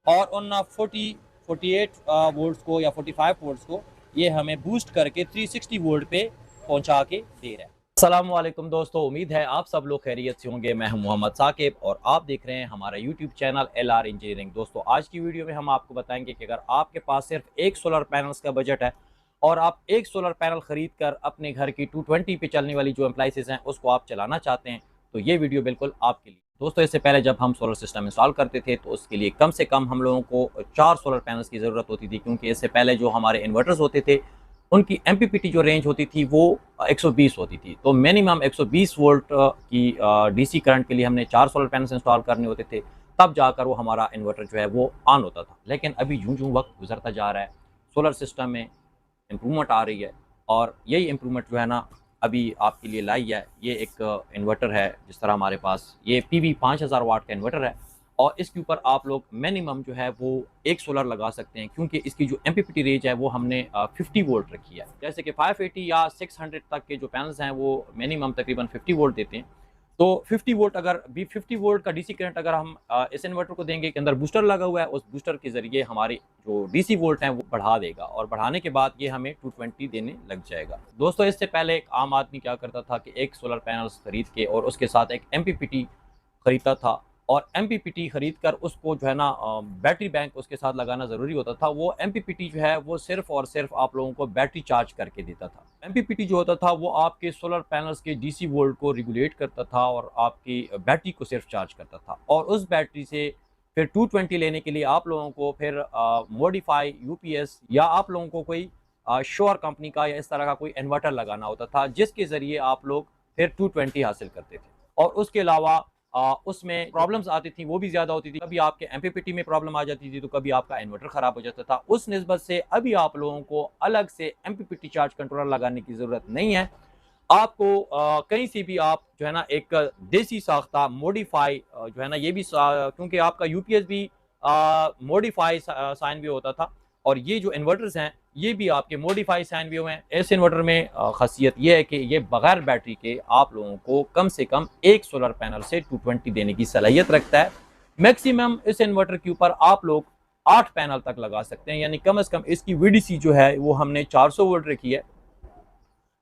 और उन 48 वोल्ट्स को या 45 वोल्ट्स को ये हमें बूस्ट करके 360 वोल्ट पे पहुंचा के दे रहा है। अस्सलामुअलैकुम दोस्तों, उम्मीद है आप सब लोग खैरियत से होंगे। मैं हूं मोहम्मद साकिब और आप देख रहे हैं हमारा यूट्यूब चैनल LR इंजीनियरिंग। दोस्तों, आज की वीडियो में हम आपको बताएंगे कि अगर आपके पास सिर्फ एक सोलर पैनल्स का बजट है और आप एक सोलर पैनल खरीद कर अपने घर की 220 पे चलने वाली जो अप्लाइंसेस हैं उसको आप चलाना चाहते हैं तो ये वीडियो बिल्कुल आपके लिए। दोस्तों, इससे पहले जब हम सोलर सिस्टम इंस्टॉल करते थे तो उसके लिए कम से कम हम लोगों को 4 सोलर पैनल्स की ज़रूरत होती थी, क्योंकि इससे पहले जो हमारे इन्वर्टर्स होते थे उनकी MPPT जो रेंज होती थी वो 120 होती थी। तो मिनिमम 120 वोल्ट की DC करंट के लिए हमने 4 सोलर पैनल्स इंस्टॉल करने होते थे, तब जाकर वो हमारा इन्वर्टर जो है वो ऑन होता था। लेकिन अभी यूं यूं वक्त गुजरता जा रहा है, सोलर सिस्टम में इम्प्रूवमेंट आ रही है और यही इम्प्रूवमेंट जो है ना अभी आपके लिए लाई है। ये एक इन्वर्टर है, जिस तरह हमारे पास ये PV 5000 वाट का इन्वर्टर है और इसके ऊपर आप लोग मिनिमम जो है वो एक सोलर लगा सकते हैं, क्योंकि इसकी जो MPPT रेंज है वो हमने 50 वोल्ट रखी है। जैसे कि 580 या 600 तक के जो पैनल्स हैं वो मिनिमम तकरीबन 50 वोल्ट देते हैं। तो 50 वोल्ट अगर भी 50 वोल्ट का DC करंट अगर हम इस इन्वर्टर को देंगे, के अंदर बूस्टर लगा हुआ है, उस बूस्टर के ज़रिए हमारी जो DC वोल्ट हैं वो बढ़ा देगा और बढ़ाने के बाद ये हमें 220 देने लग जाएगा। दोस्तों, इससे पहले एक आम आदमी क्या करता था कि एक सोलर पैनल्स खरीद के और उसके साथ एक MPPT खरीदता था और MPPT खरीद कर उसको जो है ना बैटरी बैंक उसके साथ लगाना ज़रूरी होता था। वो MPPT जो है वो सिर्फ़ और सिर्फ आप लोगों को बैटरी चार्ज करके देता था। MPPT जो होता था वो आपके सोलर पैनल्स के DC वोल्ट को रेगुलेट करता था और आपकी बैटरी को सिर्फ चार्ज करता था। और उस बैटरी से फिर 220 लेने के लिए आप लोगों को फिर मॉडिफाई UPS या आप लोगों को कोई श्योर कंपनी का या इस तरह का कोई इन्वर्टर लगाना होता था, जिसके ज़रिए आप लोग फिर 220 हासिल करते थे। और उसके अलावा उसमें प्रॉब्लम्स आती थी, वो भी ज़्यादा होती थी। कभी आपके MPPT में प्रॉब्लम आ जाती थी तो कभी आपका इन्वर्टर ख़राब हो जाता था। उस निस्बत से अभी आप लोगों को अलग से MPPT चार्ज कंट्रोलर लगाने की ज़रूरत नहीं है। आपको कहीं से भी आप जो है ना एक देसी साख्ता मॉडिफाई जो है ना ये भी क्योंकि आपका UPS भी मॉडिफाई साइन भी होता था और ये जो इन्वर्टर्स हैं ये भी आपके मॉडिफाई साइन भी हुए हैं। इस इन्वर्टर में खासियत ये है कि ये बगैर बैटरी के आप लोगों को कम से कम एक सोलर पैनल से 220 देने की सलाहियत रखता है। मैक्सिमम इस इन्वर्टर के ऊपर आप लोग 8 पैनल तक लगा सकते हैं, यानी कम से कम इसकी VDC जो है वो हमने 400 वोल्ट रखी है।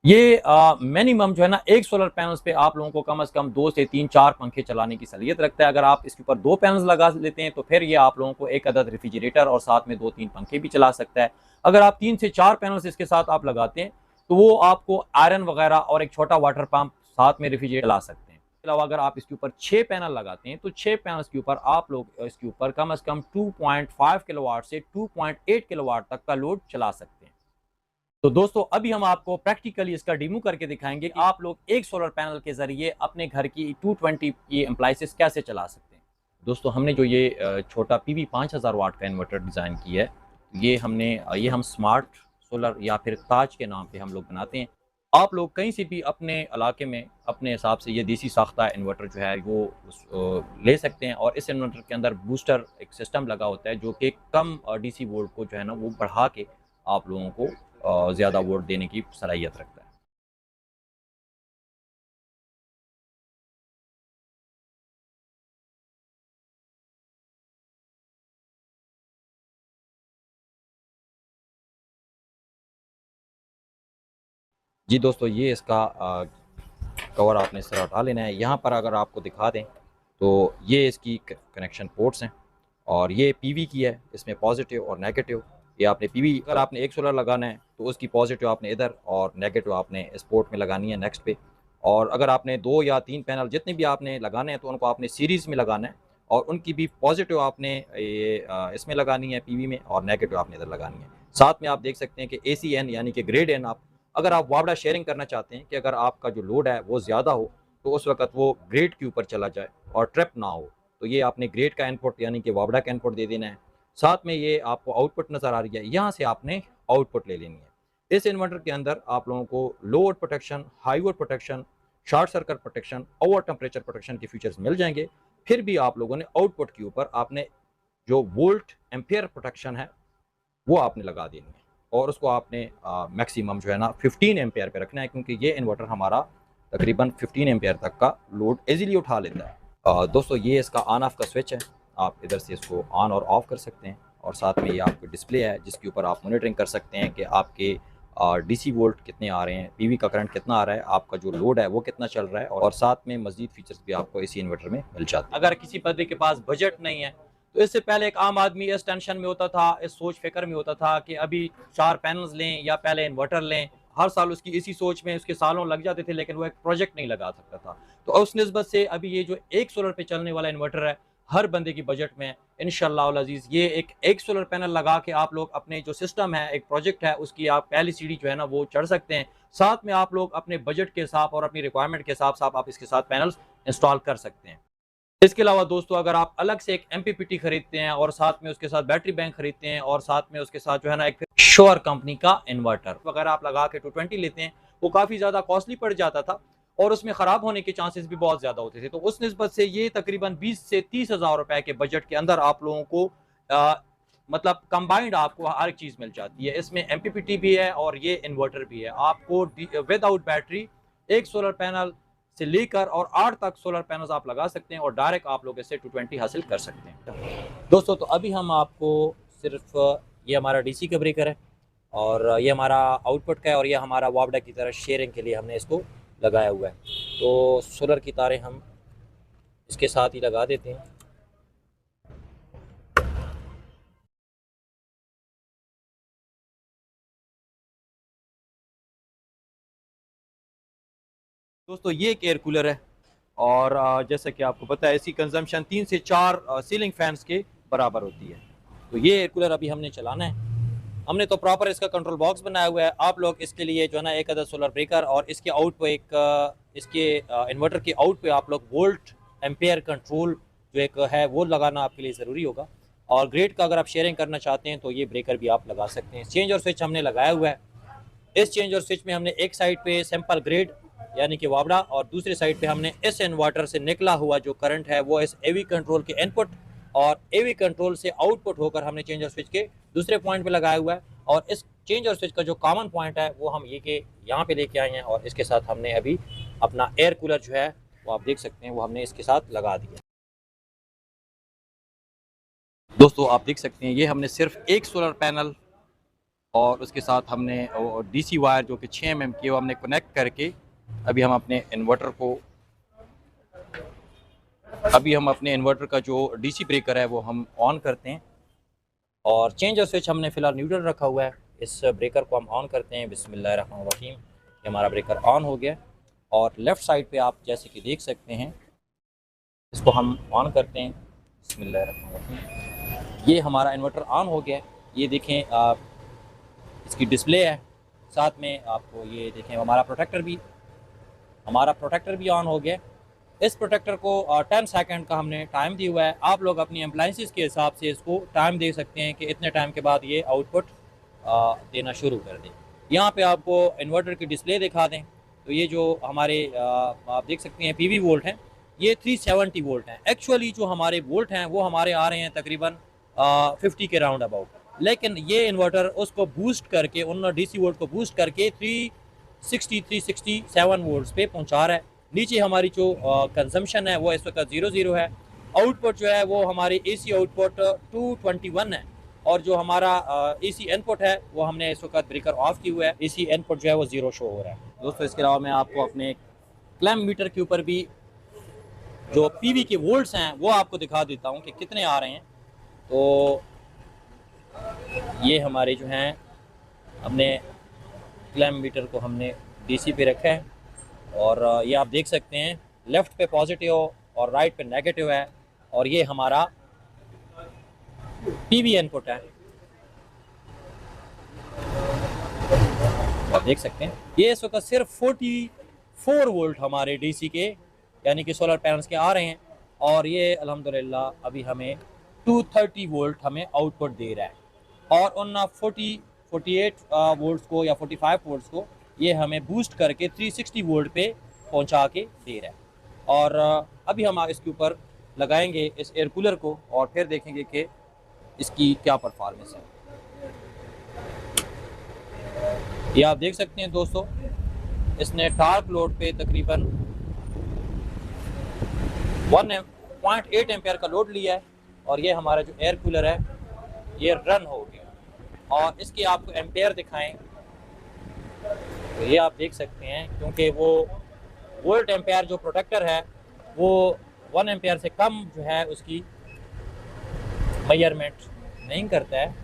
ये मिनिमम जो है ना एक सोलर पैनल्स पे आप लोगों को कम से कम 2 से 3-4 पंखे चलाने की सलाहियत रखता है। अगर आप इसके ऊपर 2 पैनल्स लगा लेते हैं तो फिर ये आप लोगों को एक अदद रेफ्रिजरेटर और साथ में 2-3 पंखे भी चला सकता है। अगर आप 3 से 4 पैनल्स इसके साथ आप लगाते हैं तो वो आपको आयरन वगैरह और एक छोटा वाटर पंप साथ में रेफ्रिजरेटर चला सकते हैं। इसके अलावा अगर आप इसके ऊपर 6 पैनल लगाते हैं तो 6 पैनल्स के ऊपर आप लोग इसके ऊपर कम से कम 2.5 किलोवाट से 2.8 किलोवाट तक का लोड चला सकते हैं। तो दोस्तों, अभी हम आपको प्रैक्टिकली इसका डेमो करके दिखाएंगे कि आप लोग एक सोलर पैनल के ज़रिए अपने घर की 220 की अप्लायंसेस कैसे चला सकते हैं। दोस्तों, हमने जो ये छोटा PV 5000 वाट का इन्वर्टर डिज़ाइन किया है, ये हम स्मार्ट सोलर या फिर ताज के नाम पे हम लोग बनाते हैं। आप लोग कहीं से भी अपने इलाके में अपने हिसाब से ये देसी साख्ता इन्वर्टर जो है वो ले सकते हैं और इस इन्वर्टर के अंदर बूस्टर एक सिस्टम लगा होता है जो कि कम DC वोल्ट को जो है ना वो बढ़ा के आप लोगों को ज़्यादा वोट देने की सलाहियत रखता है। जी दोस्तों, ये इसका कवर आपने इस तरह उठा लेना है। यहाँ पर अगर आपको दिखा दें तो ये इसकी कनेक्शन पोर्ट्स हैं और ये PV की है, इसमें पॉजिटिव और नेगेटिव। ये आपने PV अगर आपने एक सोलर लगाना है तो उसकी पॉजिटिव आपने इधर और नेगेटिव आपने इस पोर्ट में लगानी है नेक्स्ट पे। और अगर आपने 2 या 3 पैनल जितने भी आपने लगाने हैं तो उनको आपने सीरीज़ में लगाना है और उनकी भी पॉजिटिव आपने ये इसमें लगानी है PV में और नेगेटिव आपने इधर लगानी है। साथ में आप देख सकते हैं कि ACN यानी कि ग्रेड N, आप अगर आप वापडा शेयरिंग करना चाहते हैं कि अगर आपका जो लोड है वो ज़्यादा हो तो उस वक्त वो ग्रेड के ऊपर चला जाए और ट्रिप ना हो, तो ये आपने ग्रेड का इनपुट यानी कि वापडा का इनपुट दे देना है। साथ में ये आपको आउटपुट नज़र आ रही है, यहाँ से आपने आउटपुट ले लेनी है। इस इन्वर्टर के अंदर आप लोगों को low volt protection, high volt protection, short circuit protection, over temperature protection के फीचर्स मिल जाएंगे। फिर भी आप लोगों ने आउटपुट के ऊपर आपने जो वोल्ट एम्पेयर प्रोटेक्शन है वो आपने लगा देनी है और उसको आपने मैक्सिमम जो है ना 15 एम्पेयर पे रखना है, क्योंकि ये इन्वर्टर हमारा तकरीबन 15 एम्पेयर तक का लोड इजीली उठा लेता है। दोस्तों, ये इसका ऑन ऑफ का स्विच है आप इधर से इसको ऑन और ऑफ़ कर सकते हैं। और साथ में ये आपको डिस्प्ले है जिसके ऊपर आप मॉनिटरिंग कर सकते हैं कि आपके डीसी वोल्ट कितने आ रहे हैं, पीवी का करंट कितना आ रहा है, आपका जो लोड है वो कितना चल रहा है, और साथ में मज़ीद फीचर्स भी आपको इसी इन्वर्टर में मिल जाते हैं। अगर किसी बंदे के पास बजट नहीं है तो इससे पहले एक आम आदमी इस टेंशन में होता था, इस सोच फिक्र में होता था कि अभी 4 पैनल्स लें या पहले इन्वर्टर लें। हर साल उसकी इसी सोच में उसके सालों लग जाते थे, लेकिन वो एक प्रोजेक्ट नहीं लगा सकता था। तो उस निस्बत से अभी ये जो एक सोलर पे चलने वाला इन्वर्टर है, हर बंदे की बजट में इंशाअल्लाह अल अज़ीज़ ये एक सोलर पैनल लगा के आप लोग अपने जो सिस्टम है, एक प्रोजेक्ट है, उसकी आप पहली सीढ़ी जो है ना वो चढ़ सकते हैं। साथ में आप लोग अपने बजट के हिसाब और अपनी रिक्वायरमेंट के हिसाब से आप इसके साथ पैनल्स इंस्टॉल कर सकते हैं। इसके अलावा दोस्तों, अगर आप अलग से एक एमपीपीटी खरीदते हैं और साथ में उसके साथ बैटरी बैंक खरीदते हैं और साथ में उसके साथ जो है ना एक श्योर कंपनी का इन्वर्टर वगैरह आप लगा के 220 लेते हैं, वो काफ़ी ज़्यादा कॉस्टली पड़ जाता था और उसमें ख़राब होने के चांसेस भी बहुत ज़्यादा होते थे। तो उस निस्बत से ये तकरीबन 20 से 30 हज़ार रुपए के बजट के अंदर आप लोगों को मतलब कंबाइंड आपको हर एक चीज़ मिल जाती है। इसमें एमपीपीटी भी है और ये इन्वर्टर भी है। आपको विदाउट बैटरी एक सोलर पैनल से लेकर और 8 तक सोलर पैनल्स आप लगा सकते हैं और डायरेक्ट आप लोग इससे 220 हासिल कर सकते हैं। दोस्तों, तो अभी हम आपको सिर्फ ये हमारा डीसी का ब्रेकर है और ये हमारा आउटपुट का है और ये हमारा वापडा की तरह शेयरिंग के लिए हमने इसको लगाया हुआ है। तो सोलर की तारें हम इसके साथ ही लगा देते हैं। दोस्तों, ये एक एयर कूलर है और जैसा कि आपको पता है इसकी कंजम्पशन 3 से 4 सीलिंग फैंस के बराबर होती है। तो ये एयर कूलर अभी हमने चलाना है। हमने तो प्रॉपर इसका कंट्रोल बॉक्स बनाया हुआ है। आप लोग इसके लिए जो है ना एक अदद सोलर ब्रेकर और इसके आउट पे इसके इन्वर्टर के आउट पे आप लोग वोल्ट एम्पेयर कंट्रोल जो एक है वो लगाना आपके लिए ज़रूरी होगा। और ग्रेड का अगर आप शेयरिंग करना चाहते हैं तो ये ब्रेकर भी आप लगा सकते हैं। चेंज और स्विच हमने लगाया हुआ है। इस चेंज और स्विच में हमने एक साइड पे सिंपल ग्रेड यानी कि वाबड़ा और दूसरी साइड पे हमने इस इन्वर्टर से निकला हुआ जो करंट है वो इस एवी कंट्रोल के इनपुट और एवी कंट्रोल से आउटपुट होकर हमने चेंज और स्विच के दूसरे पॉइंट पे लगाया हुआ है। और इस चेंज और स्विच का जो कॉमन पॉइंट है वो हम ये के यहाँ पे लेके आए हैं और इसके साथ हमने अभी अपना एयर कूलर जो है वो आप देख सकते हैं वो हमने इसके साथ लगा दिया। दोस्तों, आप देख सकते हैं ये हमने सिर्फ एक सोलर पैनल और उसके साथ हमने डीसी वायर जो कि 6 mm की वो हमने कनेक्ट करके अभी हम अपने इन्वर्टर का जो डीसी ब्रेकर है वो हम ऑन करते हैं। और चेंज और स्विच हमने फ़िलहाल न्यूट्रल रखा हुआ है। इस ब्रेकर को हम ऑन करते हैं। बिस्मिल्लाहिर्रहमानिर्रहीम। ये हमारा ब्रेकर ऑन हो गया और लेफ़्ट साइड पे आप जैसे कि देख सकते हैं इसको हम ऑन करते हैं। बिस्मिल्लाहिर्रहमानिर्रहीम। ये हमारा इन्वर्टर ऑन हो गया। ये देखें इसकी डिस्प्ले है। साथ में आपको ये देखें हमारा प्रोटेक्टर भी ऑन हो गया। इस प्रोटेक्टर को 10 सेकंड का हमने टाइम दिया हुआ है। आप लोग अपनी अप्लाइंसेस के हिसाब से इसको टाइम दे सकते हैं कि इतने टाइम के बाद ये आउटपुट देना शुरू कर दें। यहाँ पे आपको इन्वर्टर की डिस्प्ले दिखा दें तो ये जो हमारे आप देख सकते हैं पीवी वोल्ट हैं, ये 370 वोल्ट हैं। एक्चुअली जो हमारे वोल्ट हैं वो हमारे आ रहे हैं तकरीबन 50 के राउंड अबाउट, लेकिन ये इन्वर्टर उसको बूस्ट करके उन डीसी वोल्ट को बूस्ट करके 367 वोल्ट्स पे पहुंचा रहा है। नीचे हमारी जो कंजम्पशन है वो इस वक्त 00 है। आउटपुट जो है वो हमारी एसी आउटपुट 221 है और जो हमारा एसी इनपुट है वो हमने इस वक्त ब्रेकर ऑफ किया हुआ है। एसी इनपुट जो है वो 0 शो हो रहा है। दोस्तों, इसके अलावा मैं आपको अपने क्लैम्प मीटर के ऊपर भी जो पीवी के वोल्ट्स हैं वो आपको दिखा देता हूँ कि कितने आ रहे हैं। तो ये हमारे जो हैं हमने क्लैम्प मीटर को हमने डीसी पे रखा है और ये आप देख सकते हैं लेफ़्ट पे पॉजिटिव और राइट पे नेगेटिव है और ये हमारा पीवी इनपुट है। आप देख सकते हैं ये इस वक्त सिर्फ 44 वोल्ट हमारे डीसी के यानी कि सोलर पैनल्स के आ रहे हैं और ये अल्हम्दुलिल्लाह अभी हमें 230 वोल्ट हमें आउटपुट दे रहा है। और उन 48 वोल्ट्स को या 45 वोल्ट्स को ये हमें बूस्ट करके 360 वोल्ट पे पहुंचा के दे रहा है। और अभी हम इसके ऊपर लगाएंगे इस एयर कूलर को और फिर देखेंगे कि इसकी क्या परफॉर्मेंस है। ये आप देख सकते हैं दोस्तों, इसने टार्क लोड पे तकरीबन 1.8 एम्पेयर का लोड लिया है और ये हमारा जो एयर कूलर है ये रन हो गया। और इसके आपको एम्पेयर दिखाएं तो ये आप देख सकते हैं, क्योंकि वो वोल्ट एम्पेयर जो प्रोटेक्टर है वो 1 एम्पेयर से कम जो है उसकी मेजरमेंट नहीं करता है।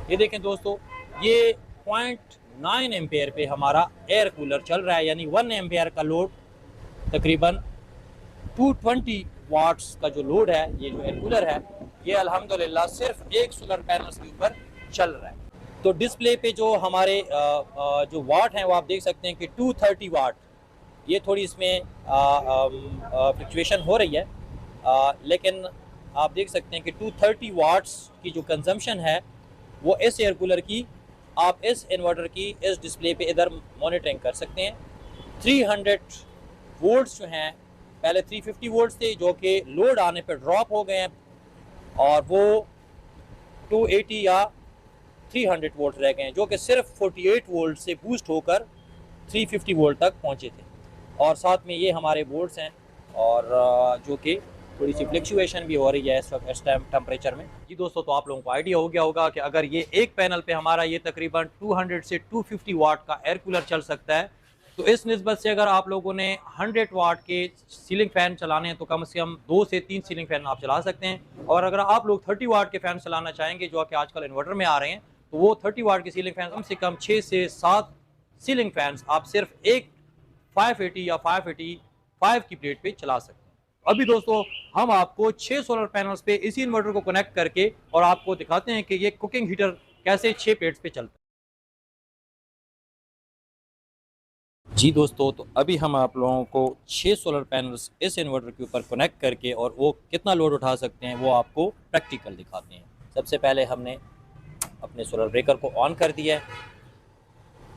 ये देखें दोस्तों, ये 0.9 एम्पेयर पे हमारा एयर कूलर चल रहा है, यानी 1 एम्पेयर का लोड तकरीबन 220 वाट्स का जो लोड है, ये जो एयर कूलर है ये अल्हम्दुलिल्लाह सिर्फ एक सोलर पैनल्स के ऊपर चल रहा है। तो डिस्प्ले पे जो हमारे जो वाट हैं वो आप देख सकते हैं कि 230 वाट, ये थोड़ी इसमें फ्लक्चुएशन हो रही है, लेकिन आप देख सकते हैं कि 230 वाट्स की जो कंजम्पशन है वो इस एयर कूलर की आप इस इन्वर्टर की इस डिस्प्ले पे इधर मॉनिटरिंग कर सकते हैं। 300 वोल्ट्स जो हैं, पहले 350 वोल्ट्स थे जो कि लोड आने पर ड्रॉप हो गए हैं और वो 280 या 300 वोल्ट रह गए हैं, जो कि सिर्फ 48 वोल्ट से बूस्ट होकर 350 वोल्ट तक पहुंचे थे। और साथ में ये हमारे वोल्ट्स हैं और जो कि थोड़ी सी फ्लक्चुएशन भी हो रही है इस वक्त इस टाइम टेम्परेचर में। जी दोस्तों, तो आप लोगों को आइडिया हो गया होगा कि अगर ये एक पैनल पे हमारा ये तकरीबन 200 से 250 वाट का एयर कूलर चल सकता है, तो इस निस्बत से अगर आप लोगों ने 100 वाट के सीलिंग फ़ैन चलाने हैं तो कम से कम 2 से 3 सीलिंग फ़ैन आप चला सकते हैं। और अगर आप लोग 30 वाट के फ़ैन चलाना चाहेंगे जो कि आजकल इन्वर्टर में आ रहे हैं, तो वो 30 वाट के सीलिंग फ़ैन कम से कम 6 से 7 सीलिंग फ़ैन्स आप सिर्फ एक 580 या 585 की प्लेट पे चला सकते हैं। अभी दोस्तों हम आपको 6 सोलर पैनल्स पे इसी इन्वर्टर को कनेक्ट करके और आपको दिखाते हैं कि ये कुकिंग हीटर कैसे 6 प्लेट्स पे चलता है। जी दोस्तों, तो अभी हम आप लोगों को 6 सोलर पैनल्स इस इन्वर्टर के ऊपर कनेक्ट करके और वो कितना लोड उठा सकते हैं वो आपको प्रैक्टिकल दिखाते हैं। सबसे पहले हमने अपने सोलर ब्रेकर को ऑन कर दिया है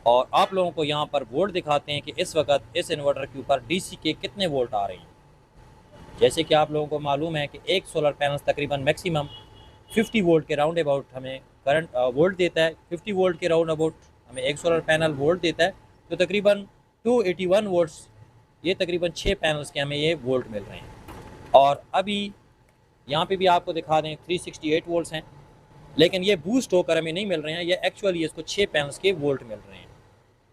और आप लोगों को यहाँ पर वोल्ट दिखाते हैं कि इस वक्त इस इन्वर्टर के ऊपर डीसी के कितने वोल्ट आ रहे हैं। जैसे कि आप लोगों को मालूम है कि एक सोलर पैनल तकरीबन मैक्सिमम 50 वोल्ट के राउंड अबाउट हमें करंट वोल्ट देता है। 50 वोल्ट के राउंड अबाउट हमें एक सोलर पैनल वोल्ट देता है, तो तकरीबन 281 वोल्ट्स, ये तकरीबन 6 पैनल्स के हमें ये वोल्ट मिल रहे हैं। और अभी यहाँ पे भी आपको दिखा दें 368 वोल्ट्स हैं, लेकिन ये बूस्ट होकर हमें नहीं मिल रहे हैं, ये एक्चुअली इसको 6 पैनल्स के वोल्ट मिल रहे हैं।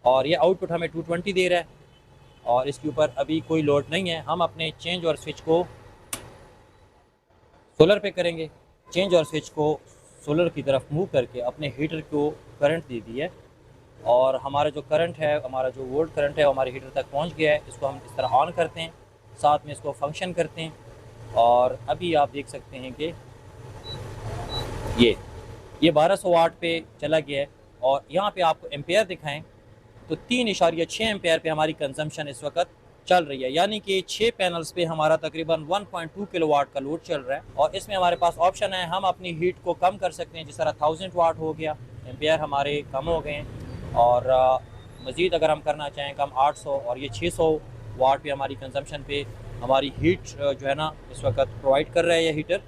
और ये आउटपुट हमें 220 दे रहा है और इसके ऊपर अभी कोई लोड नहीं है। हम अपने चेंज और स्विच को सोलर पे करेंगे। चेंज और स्विच को सोलर की तरफ मूव करके अपने हीटर को करंट दे दिया है और हमारा जो करंट है, हमारा जो वोल्ट करंट है हमारे हीटर तक पहुंच गया है। इसको हम इस तरह ऑन करते हैं, साथ में इसको फंक्शन करते हैं और अभी आप देख सकते हैं कि ये 1200 वाट पे चला गया है। और यहाँ पे आपको एम्पेयर दिखाएं तो 3.6 एम्पेयर पे हमारी कंजम्पशन इस वक्त चल रही है, यानी कि 6 पैनल्स पे हमारा तकरीबन 1.2 किलोवाट का लोड चल रहा है। और इसमें हमारे पास ऑप्शन है, हम अपनी हीट को कम कर सकते हैं, जिस तरह 1000 वाट हो गया, एम्पेयर हमारे कम हो गए हैं। और मज़ीद अगर हम करना चाहें कम 800 और ये 600 वाट पे हमारी कंजम्पशन पे हमारी हीट जो है ना इस वक्त प्रोवाइड कर रहा है ये हीटर,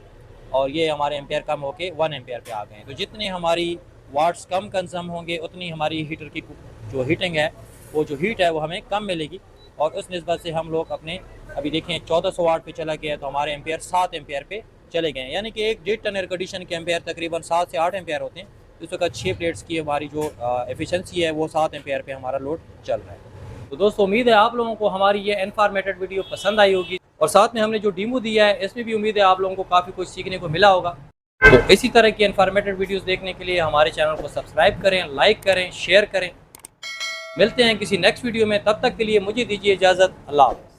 और ये हमारे एम्पेयर कम होके 1 एम्पेयर पे आ गए हैं। तो जितने हमारी वाट्स कम कंज्यूम होंगे उतनी हमारी हीटर की जो हीटिंग है, वो जो हीट है वो हमें कम मिलेगी। और उस निस्बत से हम लोग अपने अभी देखें 1400 वाट पे चला गया है तो हमारे एम्पेयर 7 एम्पेयर पे चले गए हैं, यानी कि एक 1.5 टन एयर कंडीशन के एम्पेयर तकरीबन 7 से 8 एम्पेयर होते हैं। इस वक्त 6 प्लेट्स की हमारी जो एफिशिएंसी है वो 7 एम्पेयर पे हमारा लोड चल रहा है। तो दोस्तों उम्मीद है आप लोगों को हमारी ये इन्फॉर्मेटिव वीडियो पसंद आई होगी और साथ में हमने जो डेमो दिया है इसमें भी उम्मीद है आप लोगों को काफ़ी कुछ सीखने को मिला होगा। तो इसी तरह की इन्फॉर्मेटिव वीडियोस देखने के लिए हमारे चैनल को सब्सक्राइब करें, लाइक करें, शेयर करें। मिलते हैं किसी नेक्स्ट वीडियो में, तब तक के लिए मुझे दीजिए इजाज़त। अल्लाह हाफ़िज़।